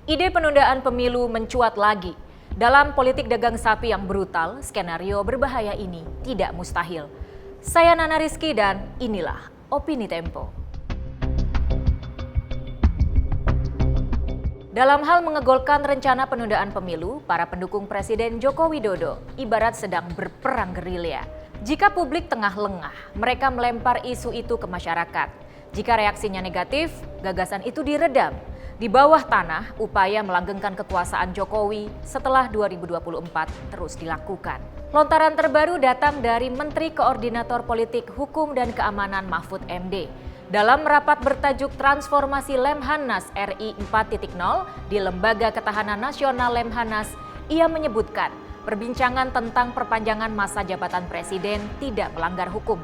Ide penundaan pemilu mencuat lagi. Dalam politik dagang sapi yang brutal, skenario berbahaya ini tidak mustahil. Saya Nana Rizky dan inilah Opini Tempo. Dalam hal mengegolkan rencana penundaan pemilu, para pendukung Presiden Joko Widodo ibarat sedang berperang gerilya. Jika publik tengah lengah, mereka melempar isu itu ke masyarakat. Jika reaksinya negatif, gagasan itu diredam. Di bawah tanah, upaya melanggengkan kekuasaan Jokowi setelah 2024 terus dilakukan. Lontaran terbaru datang dari Menteri Koordinator Politik Hukum dan Keamanan Mahfud MD. Dalam rapat bertajuk Transformasi Lemhanas RI 4.0 di Lembaga Ketahanan Nasional Lemhanas, ia menyebutkan perbincangan tentang perpanjangan masa jabatan presiden tidak melanggar hukum.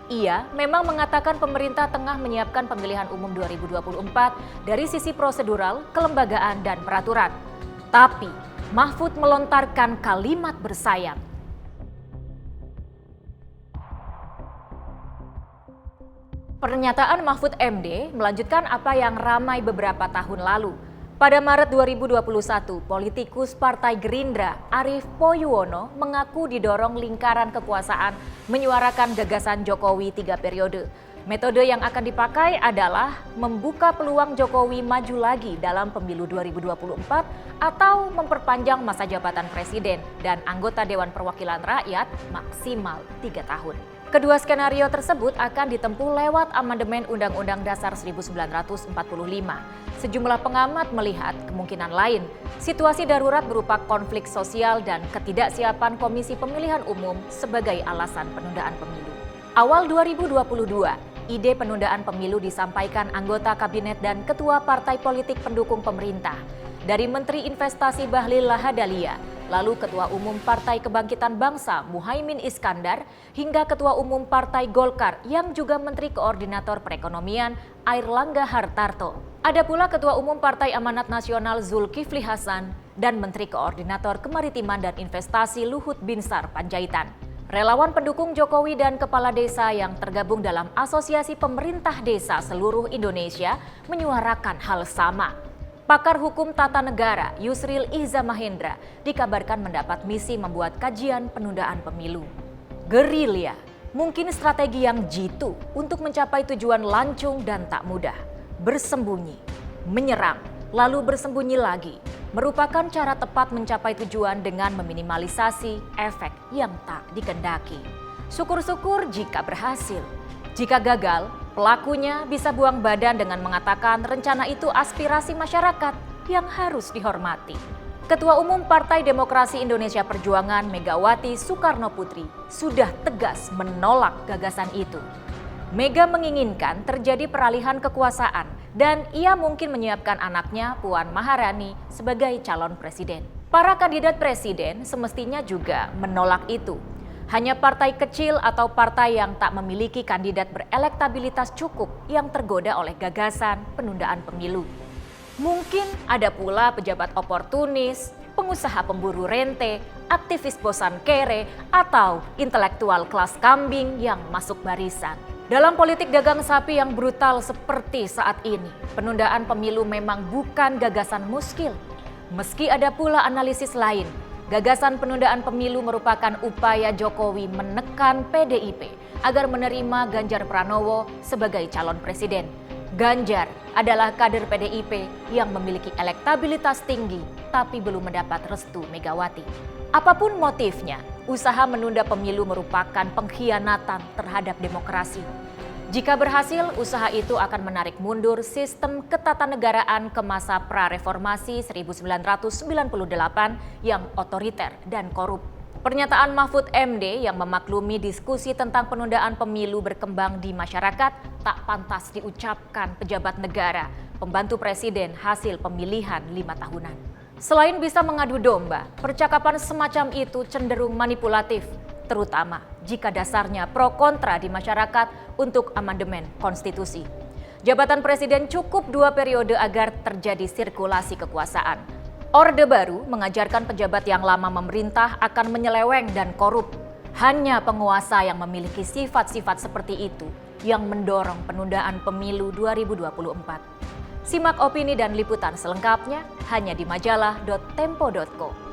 Ia memang mengatakan pemerintah tengah menyiapkan pemilihan umum 2024 dari sisi prosedural, kelembagaan, dan peraturan. Tapi Mahfud melontarkan kalimat bersayap. Pernyataan Mahfud MD melanjutkan apa yang ramai beberapa tahun lalu. Pada Maret 2021, politikus Partai Gerindra Arief Poyuwono mengaku didorong lingkaran kekuasaan menyuarakan gagasan Jokowi 3 periode. Metode yang akan dipakai adalah membuka peluang Jokowi maju lagi dalam pemilu 2024 atau memperpanjang masa jabatan presiden dan anggota Dewan Perwakilan Rakyat maksimal 3 tahun. Kedua skenario tersebut akan ditempuh lewat amandemen Undang-Undang Dasar 1945. Sejumlah pengamat melihat kemungkinan lain, situasi darurat berupa konflik sosial dan ketidaksiapan Komisi Pemilihan Umum sebagai alasan penundaan pemilu. Awal 2022, ide penundaan pemilu disampaikan anggota kabinet dan ketua partai politik pendukung pemerintah. Dari Menteri Investasi Bahlil Lahadalia, lalu Ketua Umum Partai Kebangkitan Bangsa Muhaimin Iskandar, hingga Ketua Umum Partai Golkar yang juga Menteri Koordinator Perekonomian Airlangga Hartarto. Ada pula Ketua Umum Partai Amanat Nasional Zulkifli Hasan dan Menteri Koordinator Kemaritiman dan Investasi Luhut Binsar Panjaitan. Relawan pendukung Jokowi dan kepala desa yang tergabung dalam Asosiasi Pemerintah Desa Seluruh Indonesia menyuarakan hal sama. Pakar Hukum Tata Negara Yusril Ihza Mahendra dikabarkan mendapat misi membuat kajian penundaan pemilu. Gerilya, mungkin strategi yang jitu untuk mencapai tujuan lancung dan tak mudah. Bersembunyi, menyerang, lalu bersembunyi lagi, merupakan cara tepat mencapai tujuan dengan meminimalisasi efek yang tak dikehendaki. Syukur-syukur jika berhasil. Jika gagal, pelakunya bisa buang badan dengan mengatakan rencana itu aspirasi masyarakat yang harus dihormati. Ketua Umum Partai Demokrasi Indonesia Perjuangan Megawati Soekarno Putri sudah tegas menolak gagasan itu. Mega menginginkan terjadi peralihan kekuasaan dan ia mungkin menyiapkan anaknya Puan Maharani sebagai calon presiden. Para kandidat presiden semestinya juga menolak itu. Hanya partai kecil atau partai yang tak memiliki kandidat berelektabilitas cukup yang tergoda oleh gagasan penundaan pemilu. Mungkin ada pula pejabat oportunis, pengusaha pemburu rente, aktivis bosan kere, atau intelektual kelas kambing yang masuk barisan. Dalam politik dagang sapi yang brutal seperti saat ini, penundaan pemilu memang bukan gagasan muskil. Meski ada pula analisis lain, gagasan penundaan pemilu merupakan upaya Jokowi menekan PDIP agar menerima Ganjar Pranowo sebagai calon presiden. Ganjar adalah kader PDIP yang memiliki elektabilitas tinggi tapi belum mendapat restu Megawati. Apapun motifnya, usaha menunda pemilu merupakan pengkhianatan terhadap demokrasi. Jika berhasil, usaha itu akan menarik mundur sistem ketatanegaraan ke masa pra-reformasi 1998 yang otoriter dan korup. Pernyataan Mahfud MD yang memaklumi diskusi tentang penundaan pemilu berkembang di masyarakat tak pantas diucapkan pejabat negara, pembantu presiden hasil pemilihan 5 tahunan. Selain bisa mengadu domba, percakapan semacam itu cenderung manipulatif, terutama jika dasarnya pro kontra di masyarakat untuk amandemen konstitusi. Jabatan presiden cukup 2 periode agar terjadi sirkulasi kekuasaan. Orde Baru mengajarkan pejabat yang lama memerintah akan menyeleweng dan korup. Hanya penguasa yang memiliki sifat-sifat seperti itu yang mendorong penundaan pemilu 2024. Simak opini dan liputan selengkapnya hanya di majalah.tempo.co.